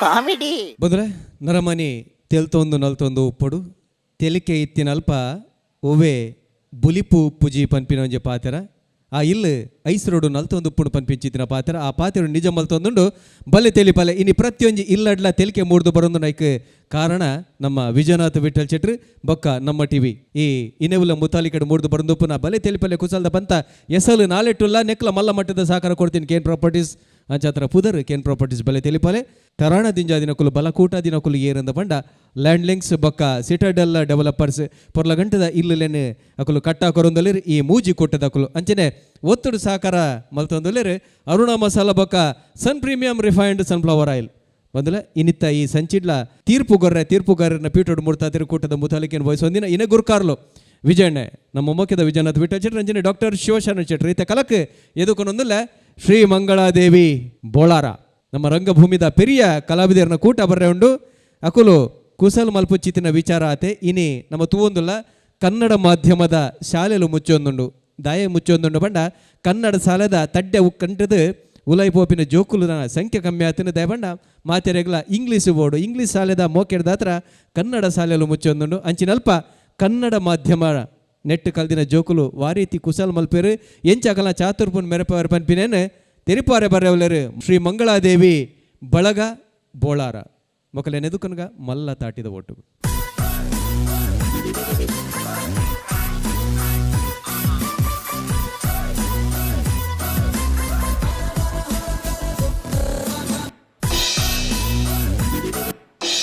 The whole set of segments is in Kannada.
ಕಾಮಿಡಿ ಬಂದ್ರೆ ನರಮನಿ ತೆಲ್ತೊಂದು ನಲ್ತೊಂದು ಉಪ್ಪಡು ತೆಲಿಕೆ ಇತ್ತಿನಲ್ಪ ಒವ್ವೆ ಬುಲಿಪು ಪುಜಿ ಪನ್ಪಿನ ಒಂಜೆ ಪಾತೆರ ಆ ಇಲ್ಲು ಐಸ್ರೋಡು ನಲ್ತೊಂದು ಉಪ್ಪುಡು ಪನ್ಪಿಂಚಿತ್ತಿನ ಪಾತೆರ ಆ ಪಾತೆರು ನಿಜ ಮಲ್ತೊಂದುಂಡು ಬಲ್ಲೆ ತೆಲಿಪಲೆ ಇನ್ನು ಪ್ರತಿಯೊಂಜಿ ಇಲ್ಲಡ್ಲ ತೆಲಿಕೆ ಮೂಡ್ದು ಬರೋದು ನೈಕ್ ಕಾರಣ ನಮ್ಮ ವಿಜಯನಾಥ್ ವಿಠಲ್ ಚೆಟ್ರು ಬೊಕ್ಕ ನಮ್ಮ ಟಿವಿ ಈ ಇನೆವುಲ ಮುತಾಲಿಕಡೆ ಮೂಡ್ದು ಬರೋದುಪ್ಪುನ ಬಲೆ ತೆಲಿಪಲೆ ಕುಸಲ್ದ ಬಂತ ಎಸಲು ನಾಲೆಟ್ಟುಲ್ಲ ನೆಕ್ಲ ಮಲ್ಲ ಮಟ್ಟದ ಸಹಕಾರ ಕೊಡ್ತೀನಿ ಕೇನ್ ಪ್ರಾಪರ್ಟೀಸ್ ಅಂಚಾತ್ರ ಪುದರ್ ಕೇನ್ ಪ್ರಾಪರ್ಟೀಸ್ ಬಲೆ ತೆಲಿಪಲೆ ತರಾಣ ದಿಂಜಾ ದಿನಕುಲು ಬಲಕೂಟ ದಿನಕುಲು ಏರಂದ ಬಂಡ ಲ್ಯಾಂಡ್ ಲಿಂಕ್ಸ್ ಬೊಕ್ಕ ಸಿಟಡೆಲ್ ಡೆವಲಪರ್ಸ್ ಪೊರ್ಲ ಗಂಟದ ಇಲ್ಲೆನ್ ಅಕುಲು ಕಟ್ಟ ಕೊರೊಂದಲ್ಲಿರ್ ಈ ಮೂಜಿ ಕೊಟ್ಟದಕುಲು ಅಂಚನೆ ಒತ್ತುಡು ಸಹಕಾರ ಮಲ್ತೊಂದಲ್ಲಿರ್ ಅರುಣ ಮಸಾಲ ಬೊಕ್ಕ ಸನ್ ಪ್ರೀಮಿಯಂ ರಿಫೈನ್ಡ್ ಸನ್ಫ್ಲವರ್ ಆಯಿಲ್ ಬಂದಲೆ ಇನ್ನಿತ್ತ ಈ ಸಂಚಿಡ್ಲ ತೀರ್ಪುಗಾರನ ಪೀಠೋಡು ಮೂಡ್ತಾ ತಿರುಕೂಟದ ಮುತಾಲಿಕೆಯನ್ನು ವಹಿಸೊಂದಿನ ಇನ್ನ ಗುರುಕಾರ್ಲು ವಿಜಯಣ್ಣೆ ನಮ್ಮ ಮೊಕ್ಕದ ವಿಜಯನಾಥ್ ವಿಠಲ್ ಚೆಟ್ರು ಅಂಜನೆ ಡಾಕ್ಟರ್ ಶಿವಶರಣ ಚೆಟ್ರು ಈತ ಕಲಕ್ ಎದುಕೊಂದೊಂದಿಲ್ಲ ಶ್ರೀ ಮಂಗಳಾದೇವಿ ಬೋಳಾರ ನಮ್ಮ ರಂಗಭೂಮಿದ ಪೆರಿಯ ಕಲಾವಿದರನ್ನ ಕೂಟ ಬರ್ರೆ ಉಂಡು ಅಕುಲು ಕುಸಲ್ ಮಲ್ಪುಚ್ಚಿತ್ತಿನ ವಿಚಾರ ಆತೆ ಇನಿ ನಮ್ಮ ತೂವೊಂದುಲ್ಲ ಕನ್ನಡ ಮಾಧ್ಯಮದ ಶಾಲೆಲು ಮುಚ್ಚೊಂದುಂಡು ದಾಯ ಮುಚ್ಚೊಂದುಂಡು ಬಂಡ ಕನ್ನಡ ಶಾಲೆದ ತಡ್ಡೆ ಕಂಟದು ಉಲೈ ಪೋಪಿನ ಜೋಕುಲನ ಸಂಖ್ಯೆ ಕಮ್ಮಿ ಆತನ ದಯ ಬಂಡ ಮಾತೆರೆಗ್ಲ ಇಂಗ್ಲೀಷ್ ಬೋರ್ಡು ಇಂಗ್ಲೀಷ್ ಶಾಲೆದ ಮೋಕೆಡ್ದ ಹತ್ರ ಕನ್ನಡ ಶಾಲೆಲು ಮುಚ್ಚೊಂದುಂಡು ಅಂಚಿನಲ್ಪ ಕನ್ನಡ ಮಾಧ್ಯಮ ನೆಟ್ಟು ಕಲ್ದಿನ ಜೋಕುಲು ವಾರೀತಿ ಕುಸಲ್ ಮಲ್ಪೇರು ಎಂಚಾಕಲ ಚಾತುರ್ಪುನ್ ಮೆರಪವರ ಪನ್ಪಿನೇನು ತೆರಿಪಾರೆ ಬರ್ರೆವಲರು ಶ್ರೀ ಮಂಗಳಾದೇವಿ ಬಳಗ ಬೋಳಾರ ಮೊಕಲೆನೆದುಕನ್ಗ ಮಲ್ಲ ತಾಟಿದ ಒಟ್ಟು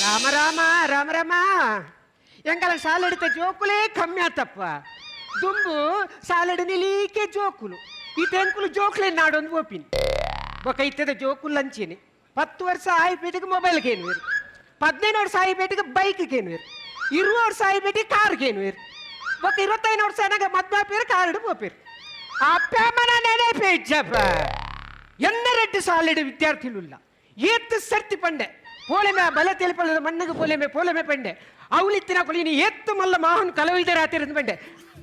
ರಾಮ ರಾಮ ರಾಮ ರಾಮ ಎಂಗಲ ಸಾಲೆಡಿತ ಜೋಕುಲೇ ಕಮ್ಮಿ ಆತಪ್ಪ ದುಂಬು ಸಾಲೆಡ್ ನಿಲೀಕೆ ಜೋಕುಲು ಈ ತೆಂಕುಲು ಜೋಕುಲೇ ನಾಡೊಂದು ಓಪಿನಿ ಬೊಕ ಇತ್ತದ ಜೋಕುಲು ಲಂಚಿನಿ 10 ವರ್ಷ ಆಯ್ಪೇಟಿಗೆ ಮೊಬೈಲ್ಗೆ ಏನುವೇರು 15 ವರ್ಷ ಆಯ್ಪೇಟಿಗೆ ಬೈಕ್ಗೆ ಏನುವೇರು 20 ವರ್ಷ ಆಯ್ಪೇಟಿಗೆ ಕಾರ್ಗೆ ಏನುವೇರು ಬೊಕ 25 ವರ್ಷ ನನಗೆ ಮದ್ಮಾಪೇರು ಕಾರ್ಡು పోపేరు అప్పమన నేనే పేజప్ప ఎన్నరెడ్డి సాలెడు విద్యార్థులుల్ల ఏత్ సర్తి పండే పోలేమే బల తెలిపల మన్నగ పోలేమే పండే ಅವಳಿತ್ತಿನ ಕೊಲಿನಿ ಎತ್ತು ಮಲ್ಲ ಮಾಹನ್ ಕಲವಿಲ್ದೆ ರಾತಿರಂದು ಬಂಡೆ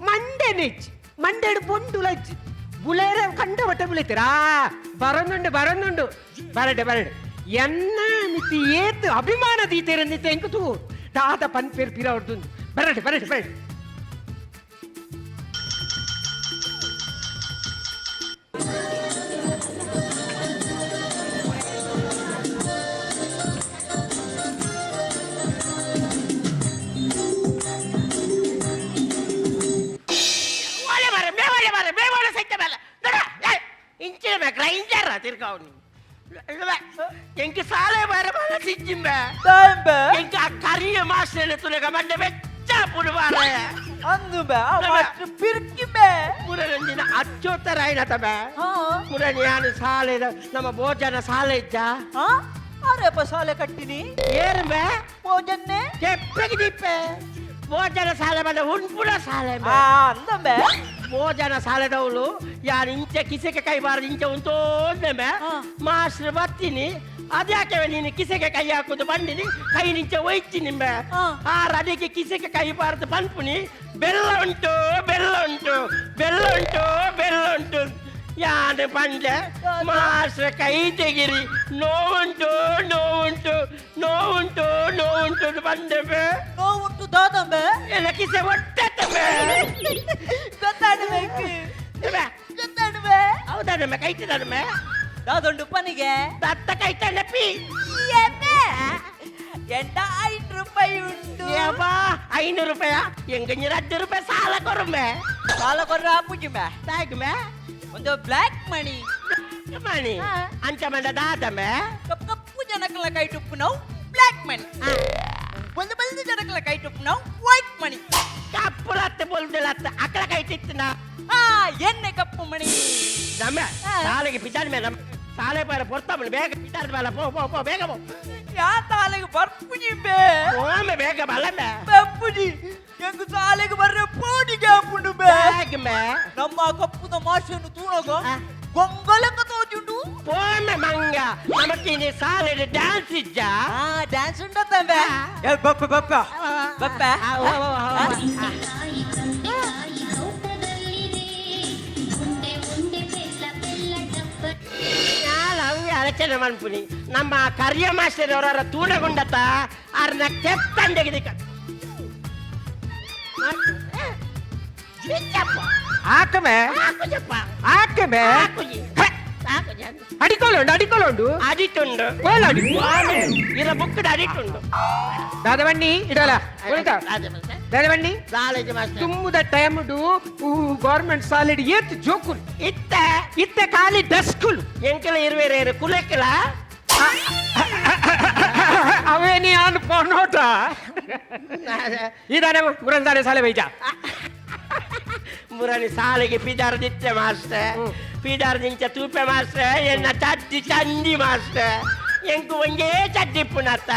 ಮಂಡೆ ನೆಚ್ಚಿ ಮಂಡೆಡು ಬೊಂಡುಲಜ್ಜಿ ಬುಲೇರ ಕಂಡ ಬಟ್ಟೆ ಬುಳಿತೀರಾ ಬರೊಂದುಂಡು ಬರಡೆ ಎನ್ನ ಮಿತಿ ಏತ್ ಅಭಿಮಾನ ದೀತೆರಂದಿತ್ತೆ ಎಂಕುತು ದಾದ ಪನ್ಪೇರ್ ಪಿರ ಹೊಡ್ದುಂಡು ಬರಡೆ ಎಂಕ ಸಾಲೆ ಬಾರ ಬಾರ ಸಿಜ್ಜಿಂಬೆ ಎಂಕ ಕರಿಯ ಮಾಸ್ಟರ್ ತುಲೆಗ ಮಂಡೆ ಬೆಚ್ಚ ಪುಡುವಾರ ಅಂದುಬೆ ಮಾಸ್ಟರ್ ಪಿರ್ಕಿಬೆ ಮುರರಂಜಿನ ಅಚ್ಚೋತ್ತರ ಆಯ್ನತಬೆ ಮುರನಿ ನಾನು ಸಾಲೆ ನಮ್ಮ ಭೋಜನ ಸಾಲೆ ಇದ್ದ ಅರೆಪ್ಪ ಸಾಲೆ ಕಟ್ಟಿನಿ ಏರ್ಬೆ ಭೋಜನ್ನೆ ಕೆಪ್ಪೆಗೆ ದಿಪ್ಪೆ ಭೋಜನ ಸಾಲೆ ಬಂದ ಉಣ್ಪುಡ ಸಾಲೆ ಅಂದಬೆ ಭೋಜನ ಸಾಲೆದವಳು ಯಾರು ಇಂಚೆ ಕಿಸೆಗೆ ಕೈ ಬಾರದು ಇಂಚೆ ಉಂಟೋಂದೆಮೆ ಮಾಸ್ಟರ್ ಬರ್ತೀನಿ ಅದ್ಯಾಕೆ ನೀನು ಕಿಸೆಗೆ ಕೈ ಹಾಕುದು ಬಂದಿನಿ ಕೈ ನಿಂಚೆ ಒಯ್ತೀನಿ ಆ ರಡಿಗೆ ಕಿಸೆಗೆ ಕೈ ಬಾರದು ಪನ್ಪುನಿ ಬೆಲ್ಲ ಉಂಟು ಯಾರು ಬಂದೆ ಮಾಸ್ಟರ್ ಕೈ ತೆಗಿರಿ ನೋವುಂಟು ಬಂದೆ ನೋವುಂಟು ದಾದಂಬೆ ಎಲ್ಲ ಕಿಸೆ ಹೊಟ್ಟೆ ಗೊತ್ತಾಡಬೇಕು ಹೌದಾ ಕೈತದಮ್ಮೆ ದಾದೊಂಡು ಪನಿಗೆ ದತ್ತ ಕೈತಲ್ಲ ಪಿ ಎಂಟ 5 ರೂಪಾಯಿ ಉಂಟು 500 ರೂಪಾಯ ಎಂಗಂಜ 10 ರೂಪಾಯಿ ಸಾಲ ಕೊರ್ರ ಪುಜಿಮೆ ತಾಗ್ಮೆ ಒಂದು ಬ್ಲಾಕ್ ಮಣಿ ಅಂಚ ಮಂಡ ದಾದಮ್ಮೆ ಕಪ್ಪು ಜನಕಲ ಕೈ ಟುಪ್ಪು ನಾವು ಬ್ಲಾಕ್ ಮಣಿ ಬಲ್ದು ಜನಕಲ ಕೈ ಟುಪ್ಪು ನಾವು ವೈಟ್ ಮಣಿ ಕಪ್ಪುಲತ್ತೆ ಬೊಲ್ದಲತ್ತೆ ಅಕ್ಕಳ ಕೈ ತಿತ್ತಿನ ಎಣ್ಣೆ ಕಪ್ಪು ಮಣಿ ನಮ್ಮ ಸಾಲೆಗೆ ಪಿಚಾಡಿ ಮೇಲೆ ಸಾಲೆ ಬೇರೆ ಬರ್ತಾಮಲ್ಲ ಬೇಗ ಪಿಚಾಡಿ ಬೇಡ ಪೋ ಬೇಗ ಪೋ ಯಾ ಸಾಲೆಗೆ ಬರ್ಪುಜಿಬೆ ಓಮೆ ಬೇಗ ಬಲ್ಲಮ್ಮೆ ಬರ್ಪುಜಿ ಎಂಗು ಸಾಲೆಗೆ ಬರ್ರೆ ಪೋಡಿಗೆ ಹಾಪುಂಡು ಬೇಗಮ್ಮೆ ನಮ್ಮ ಕಪ್ಪುದ ಮಾಷನ್ನು ತೂಣಗ ಗೊಂಗೊಲಕ ತೋಜುಂಡು ಪೋಮೆ ಮಂಗ ನಮಕಿನಿ ಸಾಲೆಡ್ ಡ್ಯಾನ್ಸ್ ಇಜ್ಜ ಡ್ಯಾನ್ಸ್ ಉಂಡ ತಂಬೆ ಬಪ್ಪ ಬಪ್ಪ ಬಪ್ಪ ಅಲಚನೆ ಮನ್ಪುನಿ ನಮ್ಮ ಕರಿಯ ಮಾಸ್ಟರ್ ಅವರ ತೂಣಗೊಂಡತ ಅವ್ರನ್ನ ಕೆತ್ತಂಡೆಗಿದೆ ಆಕಮೆ ಆಕಮೆ ಅಡಿಕೊಳ್ಳುಂಡು ಅಡಿಕೊಳ್ಳುಂಡು ಅಡಿಟುಂಡು ಇಲ್ಲ ಬುಕ್ಕಡ ಅಡಿಟುಂಡು ದಾದವಣ್ಣಿ ಇಡಲ್ಲ ದಾದವಣ್ಣಿ ತುಂಬುದ ಟೈಮ್ಡು ಗೌರ್ಮೆಂಟ್ ಸಾಲಿಡ್ ಏತ್ ಜೋಕುಲ್ ಇತ್ತೆ ಖಾಲಿ ಡಸ್ಕುಲ್ ಎಂಕಲ ಇರುವೇರೇರು ಕುಲೆಕ್ಕಲ ಅವೇನಿ ಅನ್ ಪೊನೋಟ ಇದಾನೆ ಮುರಂದಾನೆ ಸಾಲೆ ಬೈಜ ಮುರನಿ ಸಾಲೆಗೆ ಪಿದಾರ್ ದಿತ್ತೆ ಮಾಸ್ಟರ್ ಪಿದಾರ್ ದಿಂಚ ತೂಪೆ ಮಾಸ್ಟರ್ ಎನ್ನ ಚಡ್ಡಿ ಚಂದಿ ಮಾಸ್ಟರ್ ಎಂಕು ಒಂದೇ ಚಡ್ಡಿ ಪುನತ್ತ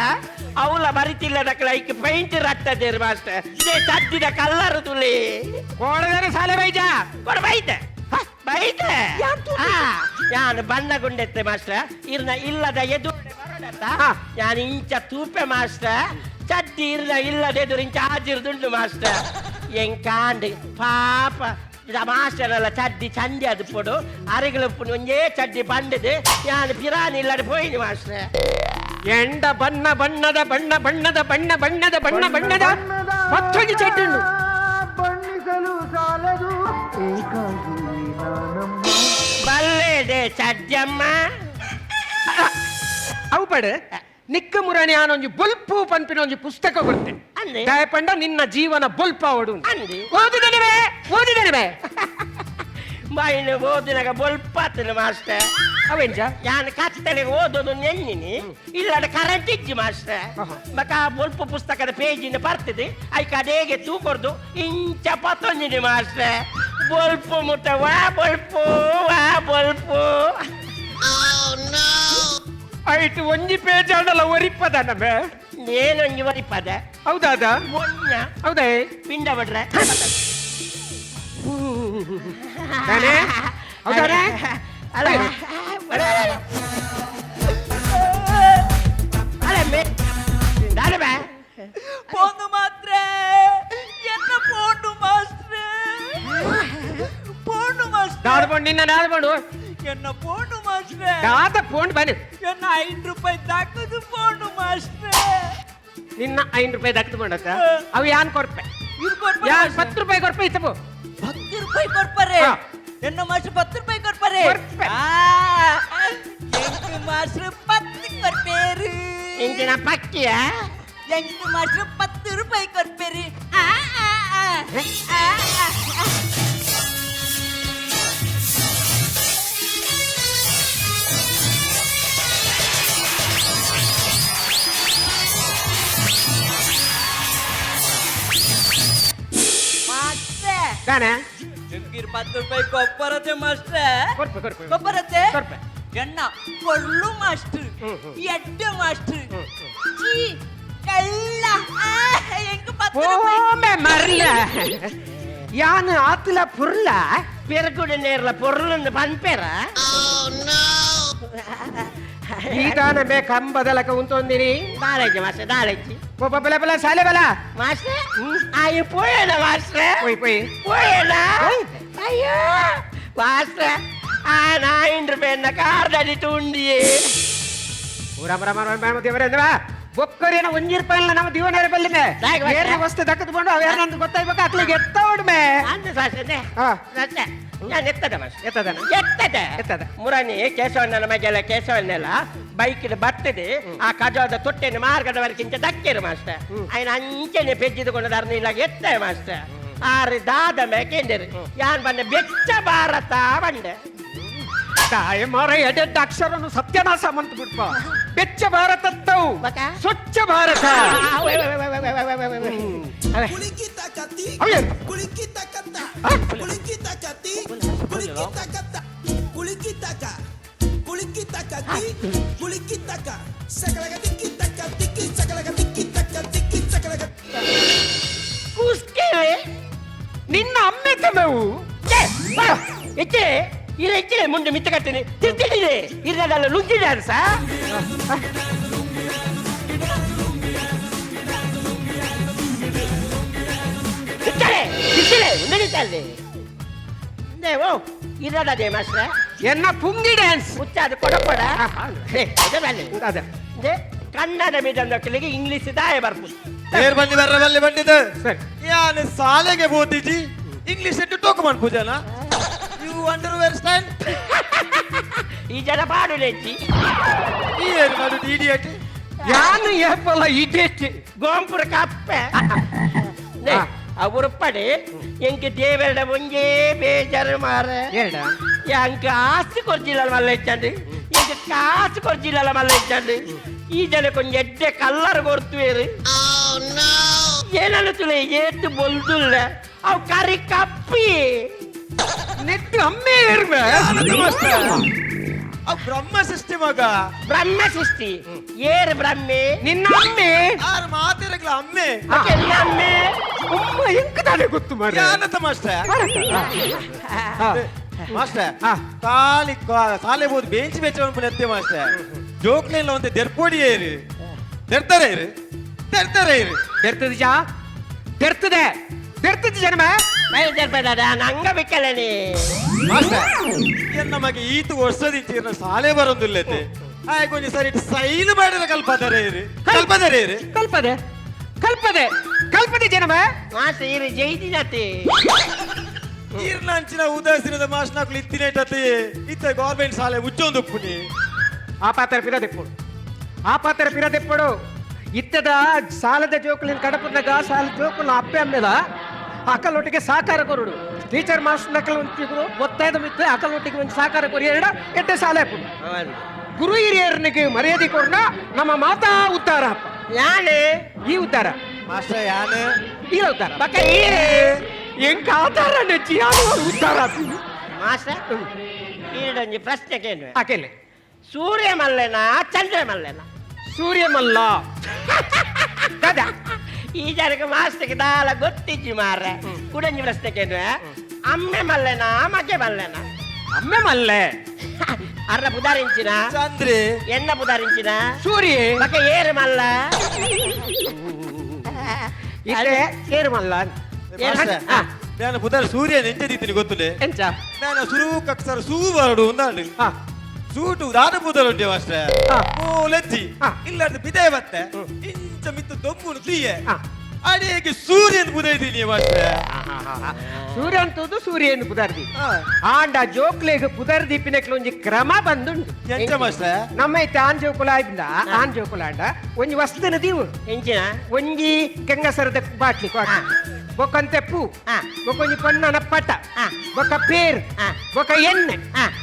ಅವಳ ಬರಿತಿಲ್ಲದಕ್ಕಲ ಐಕ್ ಪೈಂಟ್ ರಟ್ಟದೇರು ಮಾಸ್ಟರ್ ಇದೇ ಚಡ್ಡಿದ ಕಲ್ಲರ್ ತುಳಿ ಕೋಡದರೆ ಸಾಲೆ ಬೈಜ ಕೊಡ ಬೈತೆ ಬೈತೆ ಯಾನು ಬಣ್ಣಗೊಂಡೆತ್ತೆ ಮಾಸ್ಟರ್ ಇರ್ನ ಇಲ್ಲದ ಎದುರು ഞാൻ ಇಂಚ ತೂಪೆ ಮಾಸ್ಟರ್ ಚಡ್ಡಿ ಇರ್ನ ಇಲ್ಲದ ಎದುರು ಇಂಚ ಹಾಜಿರ್ದುಂಡು ಮಾಸ್ಟರ್ ಎಂಕಾಂಡ್ ಪಾಪ ಮಾಸ್ಟರ್ ಅಲ್ಲ ಚಡ್ಡಿ ಚಂದಿ ಅದು ಪೊಡು ಅರೆಗಳು ಒಂದೇ ಚಡ್ಡಿ ಬಂಡದು ಯಾನು ಪಿರಾನಿ ಇಲ್ಲದ ಪೋಯಿನಿ ಮಾಸ್ಟರ್ ಎಂಡ ಬಣ್ಣ ಬಣ್ಣದ ಬಣ್ಣ ಬಣ್ಣದ ಬಣ್ಣ ಬಣ್ಣದ ಬಣ್ಣ ಬಣ್ಣದ ಮತ್ತೊಂದು ಚಡ್ಡುಂಡು ಬಣ್ಣಿಸಲು ಸಾಲದು ಬಲ್ಲೆದೆ ಚಡ್ಡಮ್ಮ ಅವು ಪಡೆ ನಿಕ್ಕ ಮುರಾಣಿ ಆನೊಂಜಿ ಬೊಲ್ಪು ಪನ್ಪಿನ ಒಂಜಿ ಪುಸ್ತಕ ಕೊಡ್ತೆ ದಯಪಂಡ ನಿನ್ನ ಜೀವನ ಬೊಲ್ಪ ಓಡು ಓದಿದನಿವೆ ಓದಿದನಿವೆ ಬಾಯಿನ ಓದಿನಾಗ ಬೊಲ್ಪಾತನ ಮಾಸ್ಟರ್ ಅವೆಂಜ ಯಾನು ಕತ್ತಲೆಗೆ ಓದೋದು ನೆನ್ನಿನಿ ಇಲ್ಲದ ಕರೆಂಟ್ ಇಜ್ಜಿ ಮಾಸ್ಟರ್ ಮಕ ಬೊಲ್ಪು ಪುಸ್ತಕದ ಪೇಜಿನ ಬರ್ತದೆ ಐ ಕಡೆಗೆ ತೂಕೊರ್ದು ಇಂಚ ಪತ್ತೊಂದಿನಿ ಮಾಸ್ಟರ್ ಬೊಲ್ಪು ಮುಟ್ಟ ವಾ ಬೊಲ್ಪು ಆಯ್ತು ಒಂಜಿ ಪೇಜ್ ಆಡಲ್ಲ ಒರಿಪದ ನಮ್ಮೆ ಏನೊಂಜಿ ಒರಿಪದ ಹೌದಾದ ಒನ್ನ ಹೌದೇ ಪಿಂಡ ಬಿಡ್ರೆ ಹೌದಾನೆ போந்து மாத்திரே என்ன போண்டு மாஸ்டர் போண்டு மாஸ்டர் ದಾದಪಂಡು ನಿನ್ನ ದಾದಪಂಡು என்ன போண்டு மாஸ்டர் ದಾದ ಪೋಂಡ್ ಬನ್ನಿ என்ன 5 ರೂಪಾಯಿ ದಾಕದು போண்டு ಮಾಸ್ಟರ್ ನಿನ್ನ 5 ರೂಪಾಯಿ ದಕ್ಕದು ಮಾಡತ್ತ ಅವು ಯಾನ್ ಕೊಡ್ಪೆ ಇದು ಕೊಡ್ಪ ಯಾನ್ 10 ರೂಪಾಯಿ ಕೊಡ್ಪೆ ಇತ್ತಪು 10 ರೂಪಾಯಿ ಕೊಡ್ಪಾರೆ என்ன மாஸ்டர் 10 ರೂಪಾಯಿ ಕೊಡ್ಪಾರೆ ಎಂಟು ಮಾಸ್ಟರ್ 10 ಕೊಡ್ಪೇರು ಇಂಜಿನ ಪಕ್ಕಿಯ ಎಂಟು ಮಾಸ್ಟರ್ 10 ರೂಪಾಯಿ ಕೊಡ್ಪೇರಿ ಗಾನೆ ಜಗ್ಗಿರ್ 10 ರೂಪಾಯಿ ಕೊಪ್ಪರತೆ ಮಾಸ್ಟರ್ ಕೊಡ್ಪೆ ಕೊಪ್ಪರತೆ ಕೊಡ್ಪೆ ಎಣ್ಣ ಕೊಳ್ಳು ಮಾಸ್ಟರ್ ಎಡ್ಡ ಮಾಸ್ಟರ್ ಚೀ ಕಳ್ಳ ಎಂಕ 10 ರೂಪಾಯಿ ಓಮೆ ಮರ್ಲ ಯಾನು ಆತಲ ಪುರ್ಲ ಪೆರಗುಡೆ ನೇರ್ಲ ಪೊರ್ಲನ್ನು ಪನ್ಪೆರ ಈಗಾನ ಬೇ ಕಂಬದಲಕ ಉಂತೊಂದಿನಿ ದಾಳೆಜ್ಜಿ ಮಾಸ್ಟರ್ ದಾಳೆಜ್ಜಿ ಬಲ ಬಲ ಸಾಲೆ ಬಲ ಮಾಸ್ಟರ್ ಆಯ್ ಪೋಯಣ ಮಾಸ್ಟರ್ ಪೋಯ್ ಪೋಯಣ ಅಯ್ಯೋ ಮಾಸ್ಟರ್ ಆ 9 ರೂಪಾಯಿನ ಕಾರ್ಡಲ್ಲಿ ತುಂಡಿಯೇ ಬೊಕ್ಕರೇನ 1 ರೂಪಾಯಿ ನಮ್ಮ ದಿವನರ ಬಲ್ಲಿಮೆ ಬೇರೆ ವಸ್ತು ದಕ್ಕದ್ಕೊಂಡು ಅವೇನಂತ ಗೊತ್ತಾಗ್ಬೇಕು ಅತ್ಲಿಗೆ ಎತ್ತ ಹೊಡ್ಮೆ ನಾನು ಎತ್ತದ ಮಾಸ್ಟರ್ ಎತ್ತದ ಮುರಾನಿ ಕೇಶವಣ್ಣನ ಮಗೆಲ್ಲ ಕೇಶವಣ್ಣೆಲ್ಲ ಬೈಕಿನ ಬರ್ತದೆ ಆ ಕಜಾದ ತೊಟ್ಟೆನ ಮಾರ್ಗದವರೆಗಿಂತ ದಕ್ಕಿರು ಮಾಸ್ಟರ್ ఆయన ಅಂಚೆನೆ ಪೆಜ್ಜಿದುಕೊಂಡು ಧರ್ನಿಲ್ಲ ಎತ್ತ ಮಾಸ್ಟರ್ ಆರು ದಾದ ಮೇಕೆಂದಿರು ಯಾನ್ ಬಂದೆ ಬೆಚ್ಚ ಭಾರತ ಬಂಡೆ ತಾಯಿ ಮಾರ ಎಡೆಡ್ಡ ಅಕ್ಷರನು ಸತ್ಯನಾಶ ಮಂತ್ ಬಿಟ್ಪ ಬೆಚ್ಚ ಭಾರತ ಸ್ವಚ್ಛ ಭಾರತ ನಿನ್ನ ಅಮ್ಮೆ ತಮೆವು ಇರಕ್ಕೆ ಮುಂದೆ ಮಿತ್ತ ಕಟ್ಟಿನಿ ತಿರ್ತಿಡಿದೆ ಇರದಲ್ಲ ಲುಂಗಿ ಡ್ಯಾನ್ಸ ಇರದೇ ಮಾಸ್ಟ್ರ ಎನ್ನ ಪುಂಗಿ ಡ್ಯಾನ್ಸ್ ಮುಚ್ಚಾದ ಕೊಡಕೊಡ ಕನ್ನಡ ಮೀಡಿಯಂ ಮಕ್ಕಳಿಗೆ ಇಂಗ್ಲಿಷ್ ದಾಯ ಬರ್ಬೋದು ಏರ್ ಬನ್ನಿ ಬರ್ರಲ್ಲಿ ಬಂದಿದ್ದು ಸರಿ ಯಾನೆ ಶಾಲೆಗೆ ಓದಿಜಿ ಇಂಗ್ಲಿಷ್ ಎಟ್ಟು ಟೋಕ್ ಮಾಡ್ಪೂಜನ ಯು ಅಂಡರ್ವೇರ್ ಸ್ಟೈಲ್ ಈ ಜನ ಪಾಡು ನೆಚ್ಚಿ ಈ ಏನ್ ಮಾಡುದು ಇಡಿಯಟ್ ಯಾನು ಏಪಲ್ಲ ಇಡಿಯಟ್ ಗೋಂಪುರ ಕಪ್ಪೆ ಅವರುಪ್ಪಡೆ ಎಂಕ ದೇವರಡ ಒಂಜೇ ಬೇಜಾರು ಮಾರ ಎಂಕ ಆಸ್ತಿ ಕೊರ್ಜಿಲ್ಲ ಮಲ್ಲ ಇಚ್ಚಂಡು ಎಂಕ ಕಾಸು ಕೊರ್ಜಿಲ್ಲ ಮಲ್ಲ ಇಚ್ಚಂಡು ಈ ಜನ ಕೊಂಚ ಎಡ್ಡೆ ಕಲ್ಲರ್ ಕೊಡ್ತುವೇರು ಏನನ್ನು ತುಲೆ ಏತು ಬೊಲ್ದುಲ್ಲ ಅವು ಕರಿ ಕಪ್ಪಿ ನೆಟ್ಟು ಅಮ್ಮೆ ಇರ್ಬೇ ಬ್ರಹ್ಮ ಸೃಷ್ಟಿ ಮಗ ಬ್ರಹ್ಮ ಸೃಷ್ಟಿ ಏರು ಬ್ರಹ್ಮೆ ನಿನ್ನ ಅಮ್ಮೆ ಯಾರು ಮಾತಿರಗ್ಲ ಅಮ್ಮೆ ಎಲ್ಲ ಅಮ್ಮೆ ಉಮ್ಮ ಎಂಕ ತಾನೆ ಗೊತ್ತು ಮಾರ ಯಾನತ ಮಾಸ್ಟರ್ ಮಾಸ್ಟರ್ ಕಾಲಿ ಸಾಲೆ ಬೋದು ಬೆಂಚ್ ಬೆಚ್ಚ ಎತ್ತೆ ಮಾಸ್ಟರ್ ಜೋಕ್ಲೆಲ್ಲ ಒಂದು ದೆರ್ಪೋಡಿಯೇ ಇರು ತೆರ್ತಾರೆ ಇರು ತೆರ್ತಾರೆ ಇರು ತೆರ್ತದ ಜಾ ತೆರ್ತದೆ ತೆರ್ತದ ಜನ್ಮ ತೆರ್ಪದ ನಂಗ ಬಿಕ್ಕಲೇನಿ ಮಾಸ್ಟರ್ ನಮಗೆ ಈತು ವರ್ಷದಿಂಚ ಸಾಲೆ ಬರೋದಿಲ್ಲತೆ ಆಯ್ ಕೊಂಚ ಸರಿ ಸೈಲ್ ಮಾಡಿದ ಕಲ್ಪದರೆ ಇರು ಕಲ್ಪದರೆ ಇರು ಕಲ್ಪದೆ ಕಲ್ಪದೆ ಕಲ್ಪದೆ ಜನಮ ಮಾಸ್ಟರ್ ಇರು ಜೈದಿನತೆ ಈರ್ನಂಚಿನ ಉದಾಸೀನದ ಮಾಸ್ಟರ್ಗಳು ಇತ್ತಿನೇಟತೆ ಇತ್ತ ಗೌರ್ಮೆಂಟ್ ಶಾಲೆ ಉಚ್ಚೊಂದು ಉಪ್ಪುನಿ ಆ ಪಾತ್ರ ಪಿರದೆಪ್ಪಡು ಆ ಪಾತ್ರ ಪಿರದೆಪ್ಪಡು ಇತ್ತದ ಸಾಲದ ಜೋಕುಲಿನ ಕಡಪನಾಗ ಸಾಲ ಜೋಕುಲ ಅಪ್ಪೆ ಅಮ್ಮೆದ ಅಕ್ಕಲೊಟ್ಟಿಗೆ ಸಾಕಾರ ಕೊರುಡು ಟೀಚರ್ ಮಾಸ್ಟರ್ ನಕಲ್ ಒಂತಿಗುರು ಒತ್ತಾಯದ ಮಿತ್ತೆ ಅಕ್ಕಲೊಟ್ಟಿಗೆ ಒಂದು ಸಾಕಾರ ಕೊರಿ ಎರಡ ಎಟ್ಟೆ ಸಾಲ ಹಾಕೊಂಡು ಗುರು ಹಿರಿಯರನಿಗೆ ಮರ್ಯಾದೆ ಕೊಡ ನಮ್ಮ ಮಾತಾ ಉದ್ಧಾರ ಯಾನೆ ಈ ಉದ್ಧಾರ ಮಾಸ್ಟರ್ ಯಾನೆ ಈ ಉದ್ಧಾರ ಪಕ್ಕ ಎಂಕ ಆಧಾರ ನೆಚ್ಚಿ ಯಾವ ಉದ್ಧಾರ ಮಾಸ್ಟರ್ ಈಡೊಂದು ಪ್ರಶ್ನೆ ಕೇಳುವೆ ಆಕೆಲೆ ಸೂರ್ಯ ಮಲ್ಲೆನಾ ಚಂದ್ರ ಮಲ್ಲೆನಾ ಸೂರ್ಯ ಮಲ್ಲ ಕದ ಈ ಜನಕ್ಕೆ ಮಾಸ್ಟರ್ಗೆ ದಾಲ ಗೊತ್ತಿಜ್ಜಿ ಮಾರ್ರೆ ಕುಡಂಜಿ ಪ್ರಶ್ನೆ ಕೇಳುವೆ ಅಮ್ಮೆ ಮಲ್ಲೆನಾ ಮಗೆ ಮಲ್ಲೆನಾ ಅಮ್ಮೆ ಮಲ್ಲೆ ಅರ್ರ ಪುದಾರಿಂಚಿನ ಚಂದ್ರಿ ಎನ್ನ ಪುದಾರಿಂಚಿನ ಸೂರ್ಯ ಬಗ್ಗೆ ಏರು ಮಲ್ಲ ಇದೆ ಏರು ಮಲ್ಲ ನಾನು ಪುದಾರ ಸೂರ್ಯ ನೆಂಚದಿದ್ದೀನಿ ಗೊತ್ತುಲೆ ಎಂಚ ನಾನು ಸುರು ಕಕ್ಸರ ಸೂ ಬರಡು ಒಂದಾಂಡು ಸೂಟು ದಾದ ಪುದರುಂಟೆ ಮಾಸ್ಟರ್ ಓ ಲೆಜ್ಜಿ ಇಲ್ಲಾರ್ದು ಬಿದೆ ಬತ್ತೆ ಇಂಚ ಮಿತ್ತು ದೊಂಬುನು ತೀಯೆ ಅಡಿಗೆ ಸೂರ್ಯನ್ ಪುದೈದೀನಿ ಮಾಸ್ಟರ್ ಸೂರ್ಯ ಅಂತದ್ದು ಸೂರ್ಯನ್ ಪುದರ್ದಿ ಆಂಡ ಜೋಕ್ಲೆಗ್ ಪುದರ್ದಿ ಪಿನಕ್ಲ ಒಂಜಿ ಕ್ರಮ ಬಂದುಂಡು ಎಂಚ ಮಾಸ್ಟರ್ ನಮ್ಮ ಐತೆ ಆನ್ ಜೋಕುಲ ಆಯ್ಬಿಂದ ಆನ್ ಜೋಕುಲ ಅಂಡ ಒಂಜಿ ವಸ್ತುನ ದೀವು ಎಂಚಿನ ಒಂಜಿ ಕೆಂಗಸರದ ಬಾಟ್ಲಿ ಬೊಕ್ಕಂತೆ ಪೂ ಬೊಕ್ಕೊಂಜಿ ಪೊನ್ನನ ಪಟ ಬೊಕ್ಕ ಪೇರ್ ಬೊಕ್ಕ ಎಣ್ಣೆ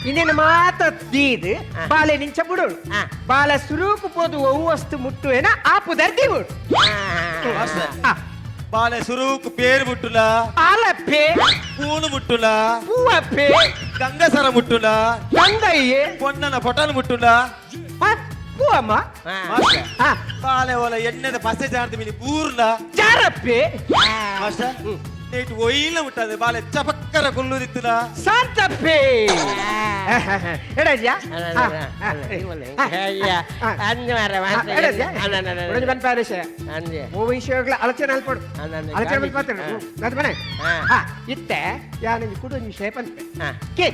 ಇನ್ನೇನು ಮಾತ ದೀದು ಬಾಲೆ ನಿಂಚ ಬಿಡೋಳು ಬಾಲ ಸುರೂಕು ಪೋದು ಒವ್ವು ವಸ್ತು ಮುಟ್ಟುವೇನ ಆ ಪುದರ್ದಿ ಬಾಲೆ ಸುರೂಕು ಪೇರ್ ಮುಟ್ಟುಲ ಆಲಪ್ಪೆ ಪೂನು ಮುಟ್ಟುಲ ಪೂವಪ್ಪೆ ಗಂಗಸರ ಮುಟ್ಟುಲ ಗಂಗಯ್ಯೆ ಪೊನ್ನನ ಪೊಟಲ್ ಮುಟ್ಟುಲ ಪೂವಮ್ಮ ಬಾಲೆ ಓಲ ಎಣ್ಣೆದ ಪಸೆ ಜಾರ್ದು ಮಿನಿ ಪೂರ್ಣ ಜಾರಪ್ಪೆ ಮಾಸ್ಟರ್ ನೇಟ್ ಒಯ್ಲ ಮುಟ್ಟದೆ ಬಾಲೆ ಚಪಕ್ಕರ ಕೊಲ್ಲುದಿತ್ತುನ ಸಾಂತಪ್ಪೆ ಎಡಜ್ಜಾ ಆಲೋಚನೆ ಅಲ್ಪಡು ಆಲೋಚನೆ ಮಾತಾಡ ಇತ್ತೆ ಯಾನ ಕುಡು ವಿಷಯ ಪಂಪೆ ಕೇ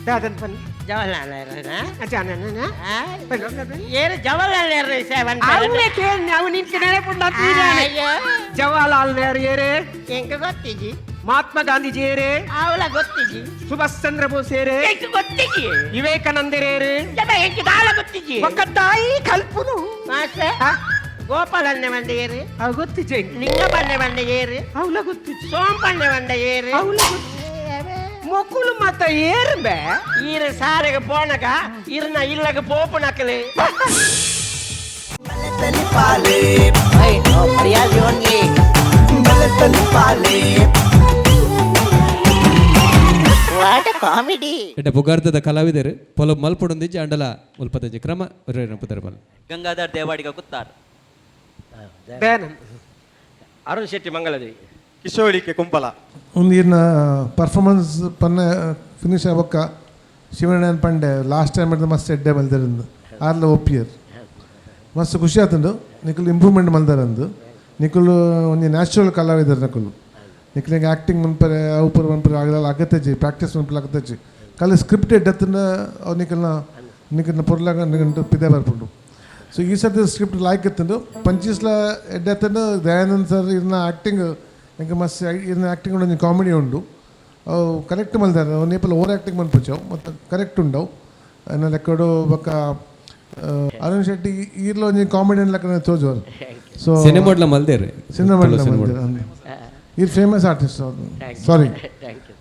ಯಾವ್ದಂತ ಬನ್ನಿ ಜವಾಹರ್ಲಾಲ್ ಜವಾಹರ್ಲಾಲ್ ನೆಹರು ಏರೆ ಎಂಕ ಗೊತ್ತಿಜಿ ಮಹಾತ್ಮ ಗಾಂಧೀಜಿ ಏರೆ ಅವಳ ಗೊತ್ತಿಜಿ ಸುಭಾಷ್ ಚಂದ್ರ ಬೋಸ್ ಏರೆ ಗೊತ್ತಿಜಿ ವಿವೇಕಾನಂದರೇರೆ ಗೊತ್ತಿಜಿ ಒಕ್ಕ ತಾಯಿ ಕಲ್ಪುನು ಗೋಪಾಲನ್ನೆ ಬಂಡೆ ಏರಿ ಅವು ಗೊತ್ತಿಜಿ ಲಿಂಗಪನ್ನೆ ಬಂಡೆ ಏರಿ ಅವಳ ಗೊತ್ತಿಜಿ ಸೋಂಪನ್ನೆ ಬಂಡೆ ಏರಿ ಅವಳ ಮೊಕ್ಕುಲು ಮತ್ತ ಏರ್ಬೆ ಈರ ಸಾರೆಗೆ ಪೋನಕ ಇರ್ನ ಇಲ್ಲಗ ಪೋಪು ನಕಲೆ ಕಾಮಿಡಿ ಎಡ್ಡ ಬುಗಾರ್ದದ ಕಲಾವಿದರು ಪೊಲ ಮಲ್ಪೊಡೊಂದಿಜ್ಜಿ ಅಂಡಲ ಮುಲ್ಪತಂಜಿ ಕ್ರಮ ಪುದರ್ ಮಲ್ ಗಂಗಾಧರ್ ದೇವಾಡಿಗ ಕುತ್ತಾರ್ ಅರುಣ್ ಶೆಟ್ಟಿ ಮಂಗಳದೇವಿ ಕಿಶೋರಿಕೆ ಕುಂಪಲ ಒಂದಿನ ಪರ್ಫಾರ್ಮೆನ್ಸ್ ಪನ್ನ ಫಿನಿಶ್ ಆಗೋಕ್ಕ ಶಿವಣ್ಣನ ಪಂಡೆ ಲಾಸ್ಟ್ ಟೈಮ್ ಹಿಡಿದು ಮಸ್ತ್ ಎಡ್ಡೆ ಮಲ್ದರಂದು ಆರ್ಲ ಒಪ್ಪಿಯರ್ ಮಸ್ತ್ ಖುಷಿ ಆತಂಡು ನಿಖಲ್ ಇಂಪ್ರೂವ್ಮೆಂಟ್ ಮಲ್ದರಂದು ನಿಖಲು ಒಂದು ನ್ಯಾಚುರಲ್ ಕಲಾವಿದರು ನಕಲು ನಿಖಲಿಗೆ ಆ್ಯಕ್ಟಿಂಗ್ ಮನ್ಪರೆ ಔಪರ್ ಮನ್ಪರೆ ಆಗಲ್ಲ ಆಗತ್ತಜಿ ಪ್ರಾಕ್ಟೀಸ್ ಮನ್ಪರೆ ಆಗತ್ತಜಿ ಕಲ್ ಸ್ಕ್ರಿಪ್ಟೆಡ್ ಎತ್ತನ್ನ ಅವು ನಿಖಲ್ನ ಪೊರ್ಲಾಗ ನಿಗಂಟು ಪಿದೆ ಬರ್ಪುಂಡು ಸೊ ಈ ಸರ್ತಿ ಸ್ಕ್ರಿಪ್ಟ್ ಲಾಯ್ಕ್ ಎತ್ತಂಡು ಪಂಚೀಸ್ಲ ಎಡ್ಡೆತ್ತಂಡು ದಯಾನಂದ್ ಸರ್ ಇದನ್ನ ಆ್ಯಕ್ಟಿಂಗ್ ఇంకా మస్తు ఈయన యాక్టింగ్ కూడా కామెడీ ఉండు కరెక్ట్ మళ్ళీ నేపల్ ఓవర్ యాక్టింగ్ మనిపించావు మొత్తం కరెక్ట్ ఉండవు ఆయన ఎక్కడో ఒక అరుణ్ శెట్టి ఈలో కామెడియన్ లెక్క తోజువారు సో ಸಿನಿಮಾಡ್ಲ ಮಲ್ದೇರಿ ಈ ಫೇಮಸ್ ಆರ್ಟಿಸ್ಟ್ ಸಾರಿ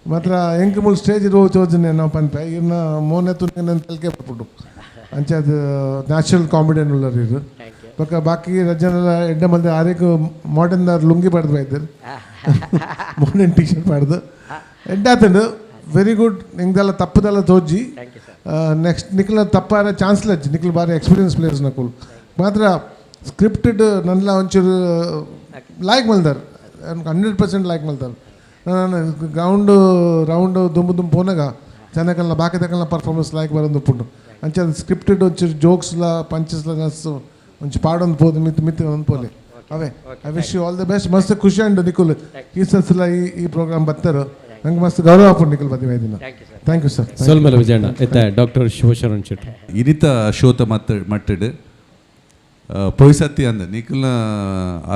ಮಾತ್ರ ಎಂಕ್ ಮೂಲ ಸ್ಟೇಜ್ ರೋಜ್ ತೋಜು ನಾವು ಪನ್ಪೆ ಇನ್ನ ಮೋನೆತ್ತು ನಾನು ತಲೆಗೆ ಬರ್ಬಿಟ್ಟು ಅಂಚೆ ಅದು ನ್ಯಾಚುರಲ್ ಕಾಮಿಡಿಯನ್ ಉಳ್ಳರು ಇದು ಪಕ್ಕ ಬಾಕಿ ರಜನೆಲ್ಲ ಎಡ್ಡೆ ಮಂದಿ ಆರೇಕು ಮಾಡರ್ನ್ ಲುಂಗಿ ಪಡೆದು ಬೈದರು ಮಾಡರ್ನ್ ಟಿ ಶರ್ಟ್ ಪಡೆದು ಎಡ್ಡೆ ಆತಂಡು ವೆರಿ ಗುಡ್ ನಿಂಗೆಲ್ಲ ತಪ್ಪದೆಲ್ಲ ತೋಜಿ ನೆಕ್ಸ್ಟ್ ನಿಖಲ ತಪ್ಪಾರ ಚಾನ್ಸ್ ಲಚ್ಚಿ ನಿಖಲ್ ಬಾರಿ ಎಕ್ಸ್ಪೀರಿಯನ್ಸ್ ಪ್ಲೇಯರ್ಸ್ ನಕುಲ್ ಮಾತ್ರ ಸ್ಕ್ರಿಪ್ಟೆಡ್ ನನ್ಲ ಒಂಚೂರು ಲಾಯ್ಕ್ ಮಲ್ದಾರ್ 100% ಲಾಯ್ಕ್ ಮಲ್ದಾರ್ ನಾನು ರೌಂಡ್ ದುಂಬು ಪೋನಾಗ ಚೆನ್ನಾಗಲ್ಲ ಬಾಕಿ ತಕ್ಕಲ್ಲ ಪರ್ಫಾರ್ಮೆನ್ಸ್ ಲಾಯ್ಕ್ ಬರೋದು ಉಪ್ಪುಂಡು ಅಂಚೆ ಅದು ಸ್ಕ್ರಿಪ್ಟೆಡ್ ಒಂಚೂರು ಜೋಕ್ಸ್ಲ ಪಂಚಸ್ಲ ನಸ್ಸು ಒಂಚೂರು ಪಾಡೊಂದು ಪೋದು ಮಿತ್ತು ಒಂದು ಪೋಲೆ ಅವೇ I wish you all the best ಮಸ್ತ್ ಖುಷಿ ಅಂಡು ನಿಖುಲ್ ಈ ಸಲ ಈ ಪ್ರೋಗ್ರಾಮ್ ಬರ್ತಾರೋ ನಂಗೆ ಮಸ್ತ್ ಗೌರವ ಹಾಕೊಂಡು ನಿಖಿಲ್ ಮದುವೆ ದಿನ ಥ್ಯಾಂಕ್ ಯು ಸರ್ ಸೋಲ್ಮೇಲೆ ವಿಜಯಣ್ಣ ಎತ್ತ ಡಾಕ್ಟರ್ ಶಿವಶರಣ್ ಶೆಟ್ಟಿ ಇನಿತ ಶೋತ ಮಟ್ಟಡ್ ಪೊಯ್ಸತ್ತಿ ಅಂದ ನಿಖಿಲ್ನ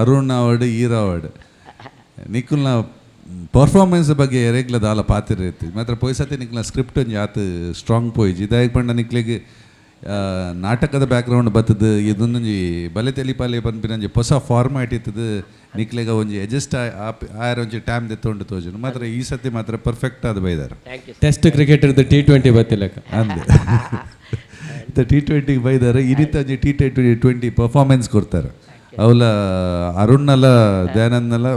ಅರುಣ್ ಅವಾರ್ಡ್ ಈರಾ ಅವಾರ್ಡ್ ನಿಖಿಲ್ನ ಪರ್ಫಾರ್ಮೆನ್ಸ್ ಬಗ್ಗೆ ಎರೆಗ್ಲ ದಾಲ ಪಾತಿರ ಇರ್ತಿ ಮಾತ್ರ ಪೊಯ್ಸತ್ತಿ ನಿಖಿಲ್ನ ಸ್ಕ್ರಿಪ್ಟ್ ಒಂಜಿ ಆತ ಸ್ಟ್ರಾಂಗ್ ಪೋಯ್ಜಿ ಇದಾಗಿ ಪಂಡ ನಿಖಿಲಿಗೆ ನಾಟಕದ ಬ್ಯಾಕ್ಗ್ರೌಂಡ್ ಬತ್ತದು ಇದೊಂದೊಂಜಿ ಬಲೆ ತೆಲಿಪಾಲೆ ಪನ್ಪಿನಂಜಿ ಹೊಸ ಫಾರ್ಮ್ಯಾಟ್ ಇತ್ತದು ನಿಕ್ಲೆಗ ಒಂಜಿ ಅಡ್ಜಸ್ಟ್ ಆಯರ ಒಂಜಿ ಟೈಮ್ ದೆತ್ತೊಂಡು ತೋಜನು ಮಾತ್ರ ಈ ಸತಿ ಮಾತ್ರ ಪರ್ಫೆಕ್ಟ್ ಆದ ಬೈದಾರ ಟೆಸ್ಟ್ ಕ್ರಿಕೆಟರ್ T20 ಬತ್ತಿಲ್ಲಕ ಅಂದೆ T20 ಬೈದಾರ ಇನಿತ ಒಂಜಿ T20 ಪರ್ಫಾರ್ಮೆನ್ಸ್ ಕೊಡ್ತಾರೆ ಅವಲ ಅರುಣ್ನಲ್ಲ ದಯಾನಂದ್ನಲ್ಲ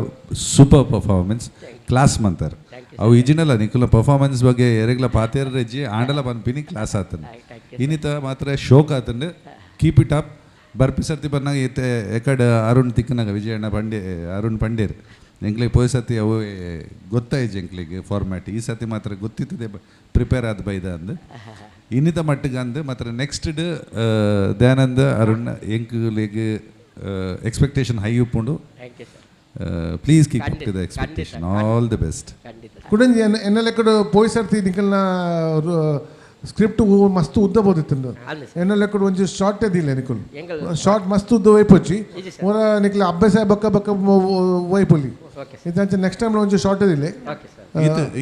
ಸೂಪರ್ ಪರ್ಫಾರ್ಮೆನ್ಸ್ ಕ್ಲಾಸ್ ಮಂತಾರೆ ಅವು ಇಜಿನಲ್ಲ ನಿಖುಲ ಪರ್ಫಾರ್ಮೆನ್ಸ್ ಬಗ್ಗೆ ಎರೆಗ್ಲ ಪಾತೇರ ರಜ್ಜಿ ಆಂಡಲ ಪನ್ಪಿನಿ ಕ್ಲಾಸ್ ಆತಂದು ಇನಿತ ಮಾತ್ರ ಶೋಕ್ ಆತಂಡು ಕೀಪ್ ಇಟ್ ಅಪ್ ಬರ್ಪಿ ಸರ್ತಿ ಬಂದಾಗ ಈತೆ ಎಕಡೆ ಅರುಣ್ ತಿಕ್ಕನಾಗ ವಿಜಯಣ್ಣ ಅರುಣ್ ಪಂಡೇರ್ ಎಂಕ್ಲಿಗೆ ಪೋಯ್ ಸತಿ ಅವು ಗೊತ್ತಾಯ್ತು ಎಂಕ್ಲಿಗೆ ಫಾರ್ಮ್ಯಾಟ್ ಈ ಸತಿ ಮಾತ್ರ ಗೊತ್ತಿತ್ತದೆ ಪ್ರಿಪೇರ್ ಆದ ಬೈದ ಅಂದು ಇನ್ನಿತ ಮಟ್ಟಿಗೆ ಅಂದು ಮಾತ್ರ ನೆಕ್ಸ್ಟ್ ದಯಾನಂದ ಅರುಣ್ ಎಂಕ್ಲಿಗೆ ಎಕ್ಸ್ಪೆಕ್ಟೇಷನ್ ಹೈ ಉಪ್ಪುಂಡು please keep up to the expectation all the best ಕುಡಂಜಿ ಎನ್ನಲೆಕ್ಕಡು ಪೋಯ್ ಸರ್ತಿ ನಿಖಲ್ನ ಸ್ಕ್ರಿಪ್ಟ್ ಮಸ್ತ್ ಉದ್ದ ಬೋದಿತ್ತು ಎನ್ನಲೆಕ್ಕಡು ಒಂಚೂರು ಶಾರ್ಟ್ ದಿಲ್ಲ ನಿಖಲ್ ಶಾರ್ಟ್ ಮಸ್ತ್ ಉದ್ದ ವೈಪೊಚ್ಚಿ ಓರ ನಿಖಲ ಅಭ್ಯಾಸ ಬಕ್ಕ ವೈಪೊಲಿ ಇದಂಚೆ ನೆಕ್ಸ್ಟ್ ಟೈಮ್ ಒಂಚೂರು ಶಾರ್ಟ್ ದಿಲ್ಲ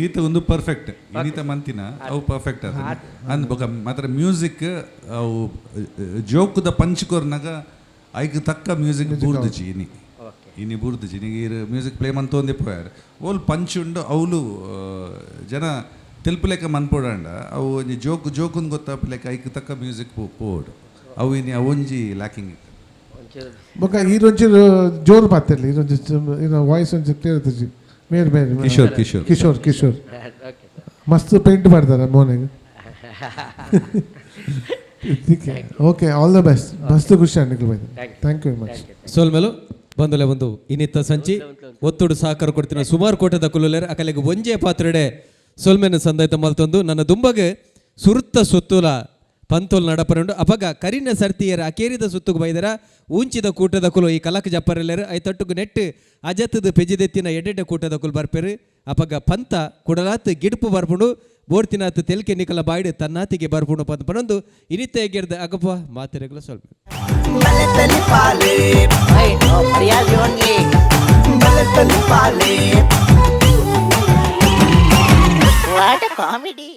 ಈತ ಒಂದು ಪರ್ಫೆಕ್ಟ್ ಇನ್ನಿತ ಮಂತಿನ ಅವು ಪರ್ಫೆಕ್ಟ್ ಅದ ಅಂದ್ ಬೊಕ ಮಾತ್ರ ಮ್ಯೂಸಿಕ್ ಅವು ಜೋಕುದ ಪಂಚ್ಕೊರ್ನಾಗ ಐಕ್ ತಕ್ಕ ಮ್ಯೂಸಿಕ್ ಬೂರ್ದುಚಿ ಇನಿ ಬೂರ್ದುಚಿ ನಿಗೆ ಮ್ಯೂಸಿಕ್ ಪ್ಲೇ ಮಂತೊಂದೆ ಪೋಯಾರು ಓಲ್ ಪಂಚ್ ಉಂಡು ಅವಳು ಜನ ತೆಲ್ಪಲೆಕ್ಕ ಮನ್ಪೋಡಂಡ ಅವು ಒಂಜಿ ಜೋಕುನ್ ಗೊತ್ತಾಪಲೆಕ್ಕ ಐಕ್ ತಕ್ಕ ಮ್ಯೂಸಿಕ್ ಪೋಡು ಅವು ಇನಿ ಅವೊಂಜಿ ಲ್ಯಾಕಿಂಗ್ ಇತ್ತು ಬೊಕ ಈರೊಂಚೂರು ಜೋರು ಪಾತಿರ್ಲಿ ಈರೊಂಚು ವಾಯ್ಸ್ ಒಂಚೂರು ಕ್ಲಿಯರ್ ಇತ್ತು ಮೇರ್ ಕಿಶೋರ್ ಮಸ್ತ್ ಪೇಂಟ್ ಮಾಡ್ತಾರೆ ಮೋನೆಗೆ ಓಕೆ ಆಲ್ ದ ಬೆಸ್ಟ್ ಮಸ್ತ್ ಖುಷಿ Nikhil bye thank you very much ಸೋಲ್ಮೇಲು ಬಂದುಲೆ ಒಂದು ಇನ್ನಿತ್ತ ಸಂಚಿ ಒತ್ತುಡು ಸಹಕಾರ ಕೊಡ್ತಿನ ಸುಮಾರು ಕೋಟದ ಕುಲುಲೇರ್ ಅಕಲೆಗೆ ಒಂಜೇ ಪಾತ್ರಡೆ ಸೋಲ್ಮೇನ ಸಂದೈತ ಮಲ್ತೊಂದು ನನ್ನ ದುಂಬಗೆ ಸುರುತ್ತ ಸುತ್ತುಲ ಪಂತೋಲ್ ನಡಪರುಂಡು ಅಪಗ ಕರಿನ ಸರ್ತಿಯರ ಅಕೇರಿದ ಸುತ್ತುಗು ಬೈದರ ಊಂಚಿದ ಕೂಟದ ಕುಲು ಈ ಕಲಕ್ ಜಪ್ಪರೆಲ್ಲರು ಐತಟ್ಟುಗು ನೆಟ್ಟು ಅಜತ್ತದ ಪೆಜಿದೆತ್ತಿನ ಎಡ್ಡೆಡ್ಡೆ ಕೂಟದ ಕುಲು ಬರ್ಪೆರು ಅಪಗ ಪಂತ ಕುಡಲಾತ್ ಗಿಡುಪು ಬರ್ಪುಂಡು ಬೋಡ್ತಿನಾತ್ ತೆಲ್ಕೆ ನಿಕಲ ಬಾಯ್ಡು ತನ್ನಾತಿಗೆ ಬರ್ಪುಂಡು ಪಂತ ಪನೊಂದು ಇನಿತ ಎಗೆರ್ದ ಅಗಪ್ಪ ಮಾತೆರೆಗಳ ಸ್ವಲ್ಪ What a comedy!